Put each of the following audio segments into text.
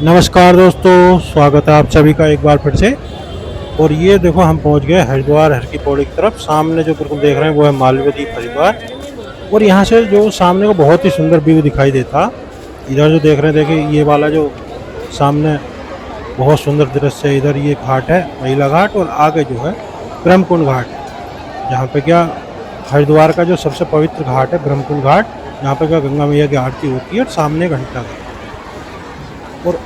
नमस्कार दोस्तों, स्वागत है आप सभी का एक बार फिर से। और ये देखो हम पहुंच गए हरिद्वार हर की पौड़ी की तरफ। सामने जो बिल्कुल देख रहे हैं वो है मालवीय द्वीप हरिद्वार। और यहाँ से जो सामने को बहुत ही सुंदर व्यू दिखाई देता। इधर जो देख रहे हैं, देखिए ये वाला जो सामने बहुत सुंदर दृश्य है। इधर ये घाट है महिला घाट, और आगे जो है ब्रह्मकुंड घाट, जहाँ पे क्या हरिद्वार का जो सबसे पवित्र घाट है ब्रह्मकुंड घाट, यहाँ पे क्या गंगा मैया की आरती होती है। और सामने घंटा घाट, और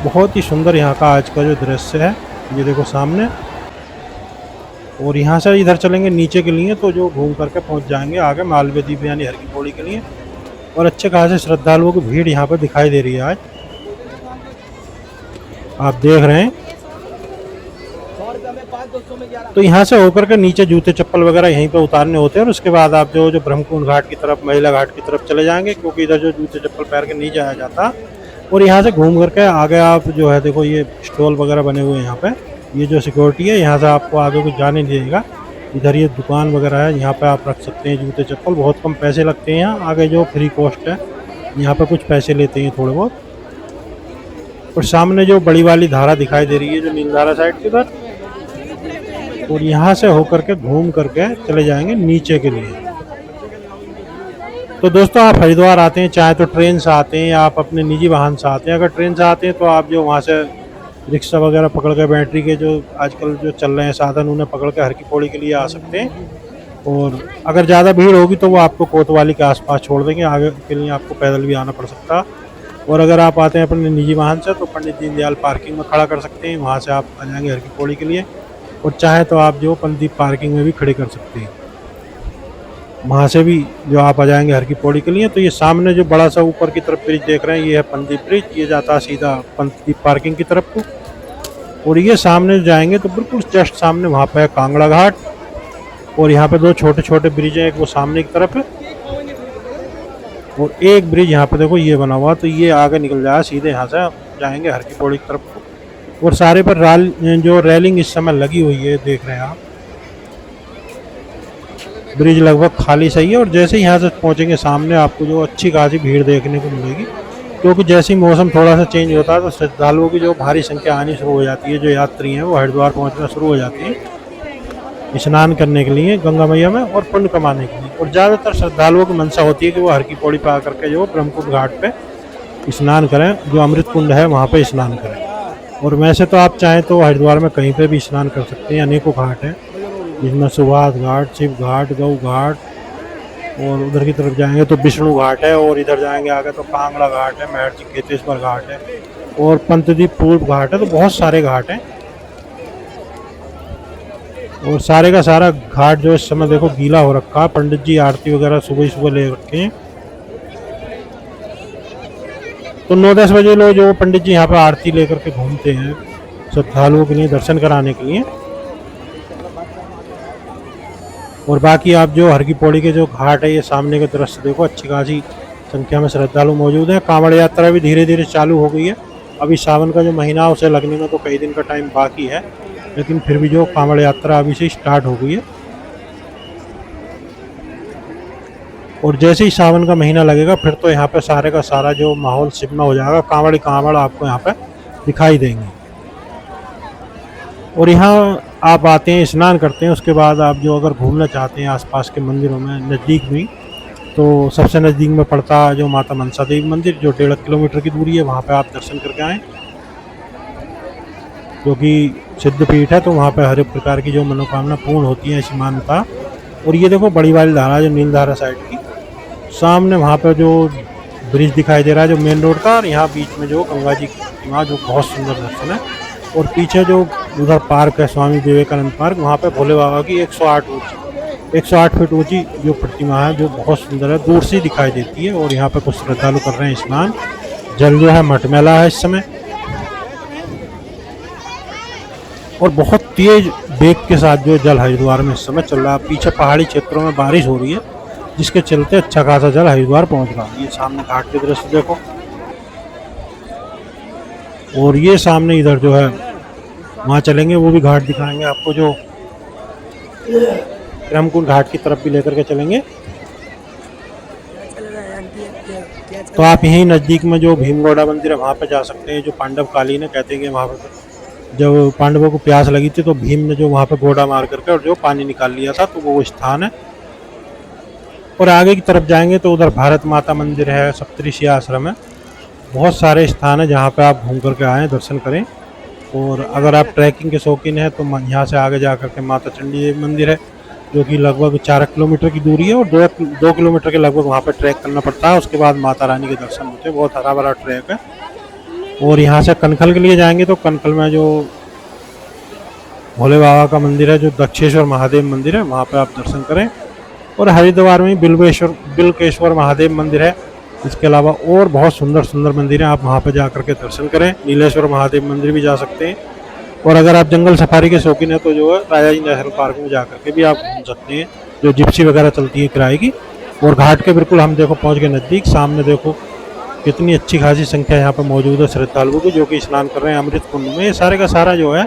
बहुत ही सुंदर यहाँ का आज का जो दृश्य है, ये देखो सामने। और यहाँ से इधर चलेंगे नीचे के लिए, तो जो घूम करके पहुँच जाएंगे आगे मालवीय द्वीप यानी हर की पौड़ी के लिए। और अच्छे खासे श्रद्धालुओं की भीड़ यहाँ पर दिखाई दे रही है आज, आप देख रहे हैं। तो यहाँ से होकर के नीचे जूते चप्पल वगैरह यहीं पे उतारने होते हैं, और उसके बाद आप जो ब्रह्मकुंड घाट की तरफ, महिला घाट की तरफ चले जाएंगे, क्योंकि इधर जो जूते चप्पल पैर के नहीं जाया जाता। और यहाँ से घूम करके आगे आप जो है देखो ये स्टॉल वगैरह बने हुए हैं यहाँ पे। ये जो सिक्योरिटी है, यहाँ से आपको आगे कुछ जाने नहीं देगा। इधर ये दुकान वगैरह है, यहाँ पे आप रख सकते हैं जूते चप्पल। बहुत कम पैसे लगते हैं यहाँ, आगे जो फ्री कॉस्ट है, यहाँ पे कुछ पैसे लेते हैं थोड़े बहुत। और सामने जो बड़ी वाली धारा दिखाई दे रही है, जो नीलधारा साइड की तरफ। और यहाँ से होकर के घूम करके चले जाएंगे नीचे के लिए। तो दोस्तों, आप हरिद्वार आते हैं चाहे तो ट्रेन से आते हैं या आप अपने निजी वाहन से आते हैं। अगर ट्रेन से आते हैं तो आप जो वहाँ से रिक्शा वगैरह पकड़ के, बैटरी के जो आजकल जो चल रहे हैं साधन, उन्हें पकड़ के हर की पौड़ी के लिए आ सकते हैं। और अगर ज़्यादा भीड़ होगी तो वो आपको कोतवाली के आसपास छोड़ देंगे, आगे के लिए आपको पैदल भी आना पड़ सकता। और अगर आप आते हैं अपने निजी वाहन से तो पंडित दीनदयाल पार्किंग में खड़ा कर सकते हैं, वहाँ से आप आ जाएंगे हर की पौड़ी के लिए। और चाहे तो आप जो पंडित पार्किंग में भी खड़े कर सकते हैं, वहाँ से भी जो आप आ जाएंगे हर की पौड़ी के लिए। तो ये सामने जो बड़ा सा ऊपर की तरफ ब्रिज देख रहे हैं, ये है पंडित ब्रिज। ये जाता है सीधा पंडित पार्किंग की तरफ को। और ये सामने जाएंगे तो बिल्कुल जस्ट सामने वहाँ पे है कांगड़ा घाट। और यहाँ पे दो छोटे छोटे ब्रिज हैं, एक वो सामने की तरफ है और एक ब्रिज यहाँ पे देखो ये बना हुआ। तो ये आगे निकल जाए सीधे, यहाँ से जाएंगे हर की पौड़ी की तरफ को। और सारे पर जो रेलिंग इस समय लगी हुई है, देख रहे हैं आप। ब्रिज लगभग खाली सही है। और जैसे ही यहाँ से पहुँचेंगे सामने आपको जो अच्छी खासी भीड़ देखने को मिलेगी, क्योंकि जैसे ही मौसम थोड़ा सा चेंज होता है तो श्रद्धालुओं की जो भारी संख्या आनी शुरू हो जाती है। जो यात्री हैं वो हरिद्वार पहुँचना शुरू हो जाती है स्नान करने के लिए गंगा मैया में और पुण्य कमाने के लिए। और ज़्यादातर श्रद्धालुओं की मंशा होती है कि वो हर की पौड़ी पर आकर के जो ब्रह्मकुंड घाट पे स्नान करें, जो अमृत कुंड है वहाँ पे स्नान करें। और वैसे तो आप चाहें तो हरिद्वार में कहीं पे भी स्नान कर सकते हैं, अनेकों घाट हैं, जिसमें सुभाष घाट, शिव घाट, गौ घाट, और उधर की तरफ जाएंगे तो विष्णु घाट है, और इधर जाएंगे आगे तो कांगड़ा घाट है, महर्षि केतेश्वर घाट है, और पंतद्वीप पूर्व घाट है। तो बहुत सारे घाट हैं। और सारे का सारा घाट जो इस समय देखो गीला हो रखा है। पंडित जी आरती वगैरह सुबह सुबह ले रखे हैं। तो 9-10 बजे लोग जो पंडित जी यहाँ पर आरती लेकर के घूमते हैं श्रद्धालुओं के लिए दर्शन कराने के लिए। और बाकी आप जो हर की पौड़ी के जो घाट है, ये सामने के दृश्य देखो, अच्छी खासी संख्या में श्रद्धालु मौजूद हैं। कांवड़ यात्रा भी धीरे धीरे चालू हो गई है। अभी सावन का जो महीना उसे लगने में तो कई दिन का टाइम बाकी है, लेकिन फिर भी जो कांवड़ यात्रा अभी से स्टार्ट हो गई है। और जैसे ही सावन का महीना लगेगा फिर तो यहाँ पे सारे का सारा जो माहौल सिमना हो जाएगा। कांवड़ कांवड़ आपको यहाँ पे दिखाई देंगे। और यहाँ आप आते हैं, स्नान करते हैं, उसके बाद आप जो अगर घूमना चाहते हैं आसपास के मंदिरों में नज़दीक में, तो सबसे नज़दीक में पड़ता जो माता मनसा देवी मंदिर, जो 1.5 किलोमीटर की दूरी है, वहाँ पे आप दर्शन करके आएँ, क्योंकि सिद्धपीठ है। तो वहाँ पे हर एक प्रकार की जो मनोकामना पूर्ण होती है, ऐसी मान्यता। और ये देखो बड़ी वाली धारा, जो नीलधारा साइड की, सामने वहाँ पे जो ब्रिज दिखाई दे रहा है, जो मेन रोड का। और यहाँ बीच में जो गंगा जी की प्रतिमा, जो बहुत सुंदर दर्शन है। और पीछे जो उधर पार्क है, स्वामी विवेकानंद पार्क, वहाँ पे भोले बाबा की 108 फीट ऊंची जो प्रतिमा है, जो बहुत सुंदर है, दूर से दिखाई देती है। और यहाँ पे कुछ श्रद्धालु कर रहे हैं स्नान। जल जो है मटमैला है इस समय, और बहुत तेज वेग के साथ जो जल हरिद्वार में इस समय चल रहा है। पीछे पहाड़ी क्षेत्रों में बारिश हो रही है, जिसके चलते अच्छा खासा जल हरिद्वार पहुँच रहा है। ये सामने घाट के दृश्य देखो। और ये सामने इधर जो है वहाँ चलेंगे, वो भी घाट दिखाएंगे आपको, जो फिर हम कुछ घाट की तरफ भी लेकर के चलेंगे। तो आप यहीं नज़दीक में जो भीमगौड़ा मंदिर है वहाँ पे जा सकते हैं। जो पांडव कालीन है, कहते हैं कि वहाँ पे जब पांडवों को प्यास लगी थी तो भीम ने जो वहाँ पे घोड़ा मार करके और जो पानी निकाल लिया था, तो वो स्थान है। और आगे की तरफ जाएंगे तो उधर भारत माता मंदिर है, सप्तऋषि आश्रम है, बहुत सारे स्थान है जहाँ पे आप घूम करके आएँ, दर्शन करें। और अगर आप ट्रैकिंग के शौकीन हैं तो यहाँ से आगे जा करके माता चंडी देवी मंदिर है, जो कि लगभग 4 किलोमीटर की दूरी है, और 2 किलोमीटर के लगभग वहाँ पर ट्रैक करना पड़ता है। उसके बाद माता रानी के दर्शन होते हैं, बहुत हरा भरा ट्रैक है। और यहाँ से कनखल के लिए जाएंगे तो कनखल में जो भोले बाबा का मंदिर है, जो दक्षेश्वर महादेव मंदिर है, वहाँ पर आप दर्शन करें। और हरिद्वार में बिल्केश्वर महादेव मंदिर है। इसके अलावा और बहुत सुंदर सुंदर मंदिर हैं, आप वहाँ पर जा करके दर्शन करें। नीलेश्वर महादेव मंदिर भी जा सकते हैं। और अगर आप जंगल सफारी के शौकीन हैं तो जो है राजा जी नेशनल पार्क में जा करके भी आप घूम सकते हैं, जो जिप्सी वगैरह चलती है किराए की। और घाट के बिल्कुल हम देखो पहुँच गए नज़दीक। सामने देखो कितनी अच्छी खासी संख्या यहाँ पर मौजूद है श्रद्धालुओं की, जो कि स्नान कर रहे हैं अमृत कुंड में। ये सारे का सारा जो है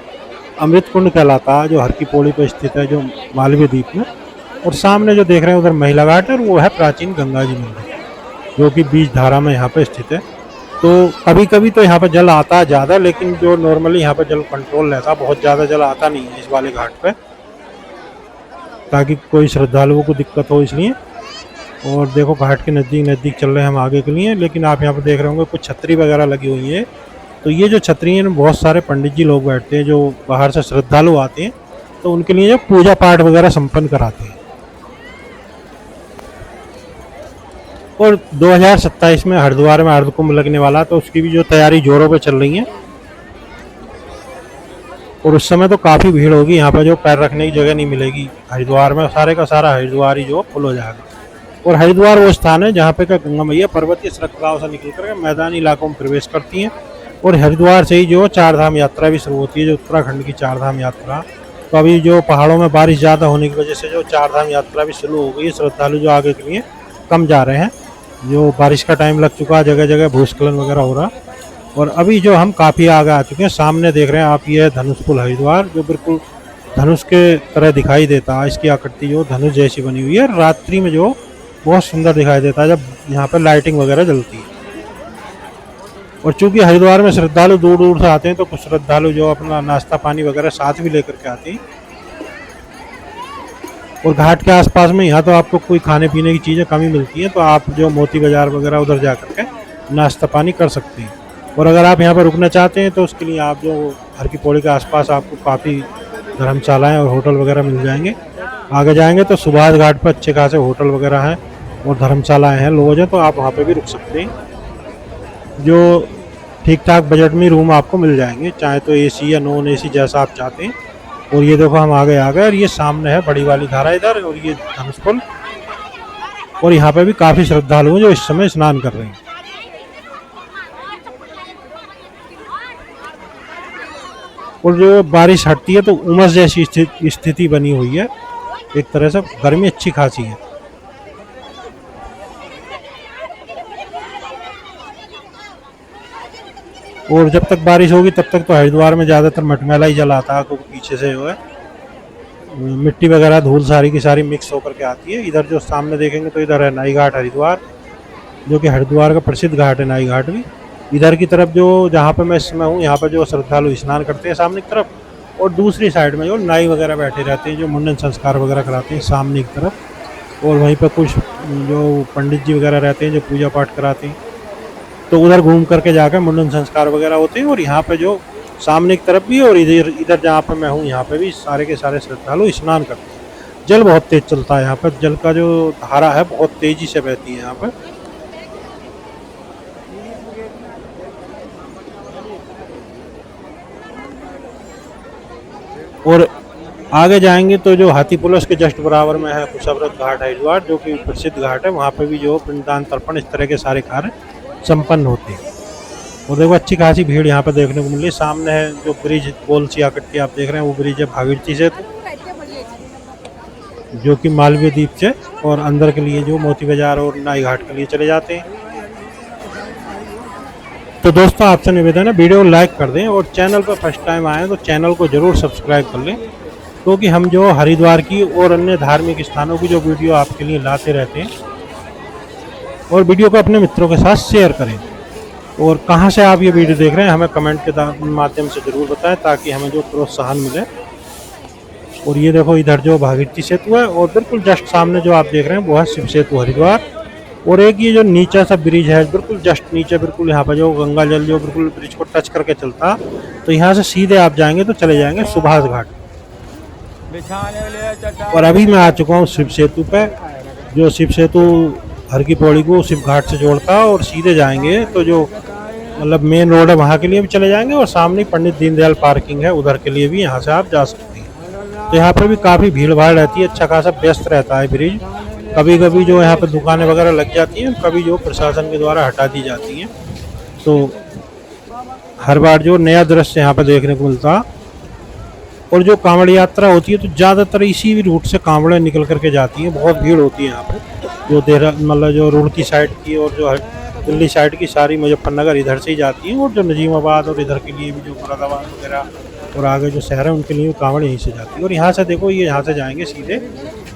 अमृत कुंड कहलाता है, जो हर की पौड़ी पर स्थित है, जो मालवीय द्वीप में। और सामने जो देख रहे हैं उधर महिला घाट है, और वो है प्राचीन गंगा जी मंदिर, जो कि बीच धारा में यहाँ पे स्थित है। तो कभी कभी तो यहाँ पे जल आता है ज़्यादा, लेकिन जो नॉर्मली यहाँ पे जल कंट्रोल रहता है, बहुत ज़्यादा जल आता नहीं है इस वाले घाट पे, ताकि कोई श्रद्धालुओं को दिक्कत हो इसलिए। और देखो घाट के नज़दीक नज़दीक चल रहे हैं हम आगे के लिए, लेकिन आप यहाँ पे देख रहे होंगे कुछ छतरी वगैरह लगी हुई है। तो ये जो छतरी है, बहुत सारे पंडित जी लोग बैठते हैं जो बाहर से श्रद्धालु आते हैं, तो उनके लिए जो पूजा पाठ वगैरह संपन्न कराते हैं। और 2027 में हरिद्वार में अर्ध कुंभ लगने वाला, तो उसकी भी जो तैयारी जोरों पे चल रही है। और उस समय तो काफ़ी भीड़ होगी, यहाँ पर जो पैर रखने की जगह नहीं मिलेगी हरिद्वार में, सारे का सारा हरिद्वार ही जो फुल हो जाएगा। और हरिद्वार वो स्थान है जहाँ पे का गंगा मैया पर्वतीय श्रृंखलाओं से निकल कर मैदानी इलाकों में प्रवेश करती हैं। और हरिद्वार से ही जो 4 धाम यात्रा भी शुरू होती है, जो उत्तराखंड की 4 धाम यात्रा। तो अभी जो पहाड़ों में बारिश ज़्यादा होने की वजह से जो 4 धाम यात्रा भी शुरू हो गई है, श्रद्धालु जो आगे के लिए कम जा रहे हैं, जो बारिश का टाइम लग चुका है, जगह जगह भूस्खलन वगैरह हो रहा। और अभी जो हम काफ़ी आगे आ चुके हैं, सामने देख रहे हैं आप, ये है धनुष पुल हरिद्वार, जो बिल्कुल धनुष के तरह दिखाई देता है। इसकी आकृति जो धनुष जैसी बनी हुई है, रात्रि में जो बहुत सुंदर दिखाई देता है जब यहाँ पर लाइटिंग वगैरह जलती है। और चूंकि हरिद्वार में श्रद्धालु दूर दूर से आते हैं, तो कुछ श्रद्धालु जो अपना नाश्ता पानी वगैरह साथ भी लेकर के आते हैं। और घाट के आसपास में यहाँ तो आपको कोई खाने पीने की चीज़ें कम ही मिलती हैं, तो आप जो मोती बाजार वगैरह उधर जा करके नाश्ता पानी कर सकते हैं। और अगर आप यहाँ पर रुकना चाहते हैं तो उसके लिए आप जो हर की पौड़ी के आसपास आपको काफ़ी धर्मशालाएं और होटल वगैरह मिल जाएंगे। आगे जाएंगे तो सुभाष घाट पर अच्छे खासे होटल वगैरह हैं और धर्मशालाएँ हैं, लॉज हैं, तो आप वहाँ पर भी रुक सकते हैं। जो ठीक ठाक बजट में रूम आपको मिल जाएंगे, चाहे तो एसी या नॉन एसी जैसा आप चाहते हैं। और ये देखो हम आगे आ गए, और ये सामने है बड़ी वाली धारा इधर, और ये धनुष पुल। और यहाँ पे भी काफ़ी श्रद्धालु हैं जो इस समय स्नान कर रहे हैं। और जो बारिश हटती है तो उमस जैसी स्थिति बनी हुई है, एक तरह से गर्मी अच्छी खासी है। और जब तक बारिश होगी तब तक तो हरिद्वार में ज़्यादातर मटमैला ही जल आता है, क्योंकि पीछे से जो है मिट्टी वगैरह धूल सारी की सारी मिक्स होकर के आती है। इधर जो सामने देखेंगे तो इधर है नाई घाट हरिद्वार, जो कि हरिद्वार का प्रसिद्ध घाट है नाई घाट भी। इधर की तरफ जो जहाँ पे मैं इस समय हूँ, यहाँ पर जो श्रद्धालु स्नान करते हैं सामने की तरफ, और दूसरी साइड में जो नाई वगैरह बैठे रहते हैं जो मुंडन संस्कार वगैरह कराते हैं सामने की तरफ। और वहीं पर कुछ जो पंडित जी वगैरह रहते हैं जो पूजा पाठ कराते हैं, तो उधर घूम करके जाकर मुंडन संस्कार वगैरह होते हैं। और यहाँ पे जो सामने की तरफ भी और इधर इधर जहाँ पे मैं हूँ यहाँ पे भी सारे के सारे श्रद्धालु स्नान करते हैं। जल बहुत तेज चलता है यहाँ पर, जल का जो धारा है बहुत तेजी से बहती है यहाँ पर। और आगे जाएंगे तो जो हाथी पुल के जस्ट बराबर में है कुशाव्रत घाट हरिद्वार, जो कि प्रसिद्ध घाट है। वहाँ पे भी जो पिंडदान तर्पण इस तरह के सारे कार्य संपन्न होते हैं। और देखो अच्छी खासी भीड़ यहाँ पे देखने को मिल रही है। सामने है जो ब्रिज गोल सी आकृति आप देख रहे हैं, वो ब्रिज है भागीरथी से, जो कि मालवीय द्वीप से और अंदर के लिए जो मोती बाजार और नाई घाट के लिए चले जाते हैं। तो दोस्तों आपसे निवेदन है वीडियो को लाइक कर दें और चैनल पर फर्स्ट टाइम आए तो चैनल को ज़रूर सब्सक्राइब कर लें, क्योंकि हम जो हरिद्वार की और अन्य धार्मिक स्थानों की जो वीडियो आपके लिए लाते रहते हैं। और वीडियो को अपने मित्रों के साथ शेयर करें। और कहाँ से आप ये वीडियो देख रहे हैं हमें कमेंट के माध्यम से ज़रूर बताएं, ताकि हमें जो प्रोत्साहन मिले। और ये देखो इधर जो भागीरथी सेतु है और बिल्कुल जस्ट सामने जो आप देख रहे हैं वो है शिव सेतु हरिद्वार। और एक ये जो नीचा सा ब्रिज है बिल्कुल जस्ट नीचे, बिल्कुल यहाँ पर जो गंगा जल जो बिल्कुल ब्रिज को टच करके चलता, तो यहाँ से सीधे आप जाएंगे तो चले जाएंगे सुभाष घाट। और अभी मैं आ चुका हूँ शिव सेतु पे, जो शिव सेतु हर की पौड़ी को शिव घाट से जोड़ता, और सीधे जाएंगे तो जो मतलब मेन रोड है वहाँ के लिए भी चले जाएंगे, और सामने पंडित दीनदयाल पार्किंग है उधर के लिए भी यहाँ से आप जा सकते हैं। तो यहाँ पर भी काफ़ी भीड़ भाड़ रहती है, अच्छा खासा व्यस्त रहता है ब्रिज। कभी कभी जो यहाँ पर दुकानें वगैरह लग जाती हैं, कभी जो प्रशासन के द्वारा हटा दी जाती हैं। तो हर बार जो नया दृश्य यहाँ पर देखने को मिलता। और जो कांवड़ यात्रा होती है तो ज़्यादातर इसी भी रूट से कांवड़ें निकल करके जाती हैं, बहुत भीड़ होती है यहाँ पर। जो मतलब जो रुड़की साइड की और जो दिल्ली साइड की सारी मुजफ्फरनगर इधर से ही जाती हैं, और जो नजीमाबाद और इधर के लिए भी जो मुरादाबाद वगैरह और आगे जो शहर है उनके लिए कांवड़ यहीं से जाती है। और यहाँ से देखो ये यहाँ से जाएंगे सीधे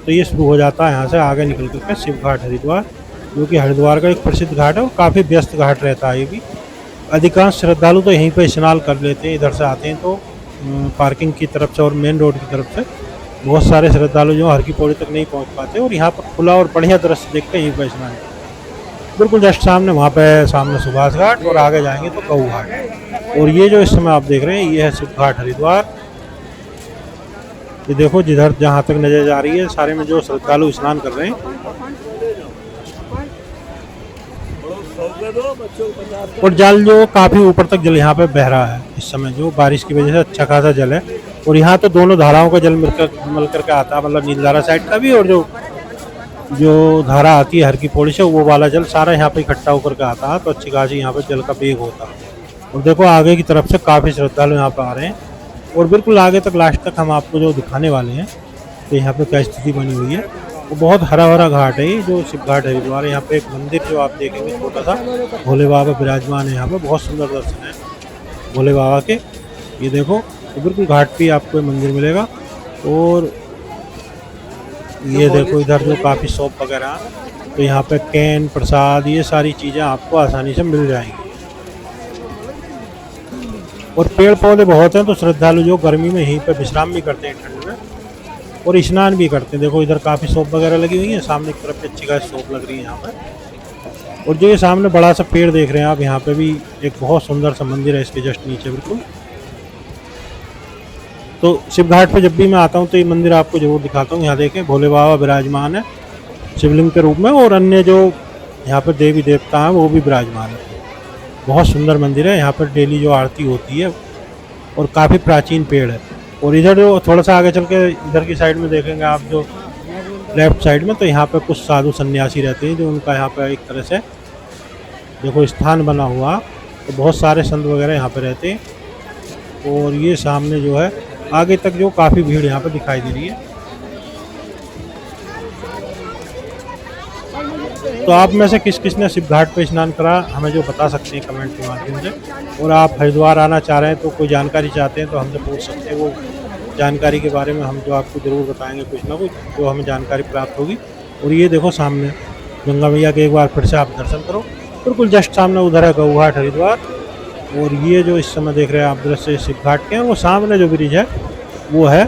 तो ये शुरू हो जाता है यहाँ से आगे निकल करके शिव घाट हरिद्वार, जो कि हरिद्वार का एक प्रसिद्ध घाट है और काफ़ी व्यस्त घाट रहता है ये भी। अधिकांश श्रद्धालु तो यहीं पर स्नान कर लेते हैं, इधर से आते हैं तो पार्किंग की तरफ से और मेन रोड की तरफ से बहुत सारे श्रद्धालु जो हर की पौड़ी तक नहीं पहुंच पाते, और यहाँ पर खुला और बढ़िया दृश्य देख के यहीं पर स्नान बिल्कुल जस्ट सामने वहाँ पे सामने सुभाष घाट, और आगे जाएंगे तो गऊ घाट। और ये जो इस समय आप देख रहे हैं ये है शिव घाट हरिद्वार। ये देखो जिधर जहाँ तक नजर जा रही है सारे में जो श्रद्धालु स्नान कर रहे हैं। और जल जो काफ़ी ऊपर तक जल यहाँ पे बह रहा है इस समय, जो बारिश की वजह से अच्छा खासा जल है। और यहाँ तो दोनों धाराओं का जल मिल करके आता है, मतलब नीलधारा साइड का भी और जो धारा आती है हर की पौड़ी से वो वाला जल सारा यहाँ पे इकट्ठा होकर के आता है। तो अच्छी खासी यहाँ पे जल का वेग होता है। और देखो आगे की तरफ से काफ़ी श्रद्धालु यहाँ पे आ रहे हैं, और बिल्कुल आगे तक लास्ट तक हम आपको जो दिखाने वाले हैं तो यहाँ पे क्या स्थिति बनी हुई है। वो बहुत हरा भरा घाट है ये जो शिव घाट हरिद्वार। यहाँ पे एक मंदिर जो आप देखेंगे छोटा सा भोले बाबा विराजमान है यहाँ पे, बहुत सुंदर दर्शन है भोले बाबा के। ये देखो तो बिल्कुल घाट पे आपको मंदिर मिलेगा। और ये देखो इधर जो काफ़ी शॉप वगैरह, तो यहाँ पे कैन प्रसाद ये सारी चीज़ें आपको आसानी से मिल जाएंगी। और पेड़ पौधे बहुत हैं, तो श्रद्धालु जो गर्मी में यहीं पे विश्राम भी करते हैं ठंड में, और स्नान भी करते हैं। देखो इधर काफ़ी शॉप वगैरह लगी हुई है, सामने की तरफ अच्छी खासी शॉप लग रही है यहाँ पर। और जो ये सामने बड़ा सा पेड़ देख रहे हैं आप, यहाँ पे भी एक बहुत सुंदर सा मंदिर है इसके जस्ट नीचे बिल्कुल। तो शिव घाट पे जब भी मैं आता हूँ तो ये मंदिर आपको जरूर दिखाता हूँ। यहाँ देखें भोले बाबा विराजमान है शिवलिंग के रूप में, और अन्य जो यहाँ पर देवी देवता हैं वो भी विराजमान है। बहुत सुंदर मंदिर है, यहाँ पर डेली जो आरती होती है, और काफ़ी प्राचीन पेड़ है। और इधर जो थोड़ा सा आगे चल के इधर की साइड में देखेंगे आप जो लेफ्ट साइड में, तो यहाँ पे कुछ साधु सन्यासी रहते हैं, जो उनका यहाँ पे एक तरह से देखो स्थान बना हुआ, तो बहुत सारे संत वगैरह यहाँ पे रहते हैं। और ये सामने जो है आगे तक जो काफ़ी भीड़ यहाँ पे दिखाई दे रही है। तो आप में से किस किस ने शिव घाट पे स्नान करा हमें जो बता सकते हैं कमेंट के माध्यम से। और आप हरिद्वार आना चाह रहे हैं तो कोई जानकारी चाहते हैं तो हमसे पूछ सकते हैं, वो जानकारी के बारे में हम जो आपको ज़रूर बताएंगे कुछ ना कुछ जो हमें जानकारी प्राप्त होगी। और ये देखो सामने गंगा मैया के एक बार फिर से आप दर्शन करो, बिल्कुल जस्ट सामने उधर है गऊ घाट हरिद्वार। और ये जो इस समय देख रहे हैं आप दृश्य शिव घाट के हैं, वो सामने जो ब्रिज है वो है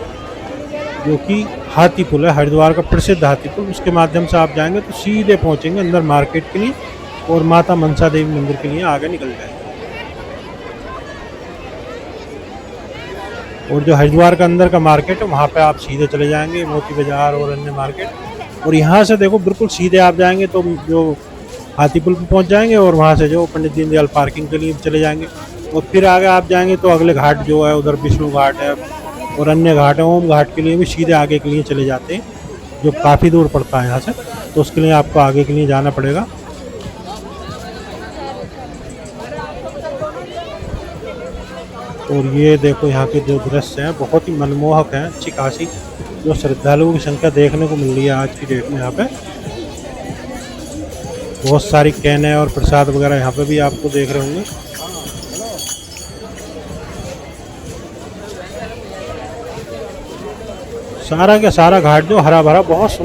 जो कि हाथी पुल है, हरिद्वार का प्रसिद्ध हाथी पुल। उसके माध्यम से आप जाएंगे तो सीधे पहुंचेंगे अंदर मार्केट के लिए, और माता मनसा देवी मंदिर के लिए आगे निकल जाएंगे। और जो हरिद्वार का अंदर का मार्केट है वहाँ पे आप सीधे चले जाएंगे, मोती बाजार और अन्य मार्केट। और यहाँ से देखो बिल्कुल सीधे आप जाएंगे तो जो हाथी पुल पर पहुँच जाएंगे, और वहाँ से जो पंडित दीनदयाल पार्किंग के लिए चले जाएंगे। और फिर आगे आप जाएंगे तो अगले घाट जो है उधर विष्णु घाट है और अन्य घाट है, ओम घाट के लिए भी सीधे आगे के लिए चले जाते हैं, जो काफ़ी दूर पड़ता है यहाँ से, तो उसके लिए आपको आगे के लिए जाना पड़ेगा। और ये देखो यहाँ के जो दृश्य हैं बहुत ही मनमोहक हैं, अच्छी खासी जो श्रद्धालुओं की संख्या देखने को मिल रही है आज की डेट में। यहाँ पे बहुत सारी कैन है और प्रसाद वगैरह यहाँ पे भी आपको देख रहे होंगे। सारा का सारा घाट जो हरा भरा बहुत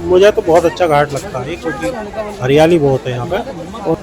मुझे तो बहुत अच्छा घाट लगता है क्योंकि हरियाली बहुत है यहाँ पे। और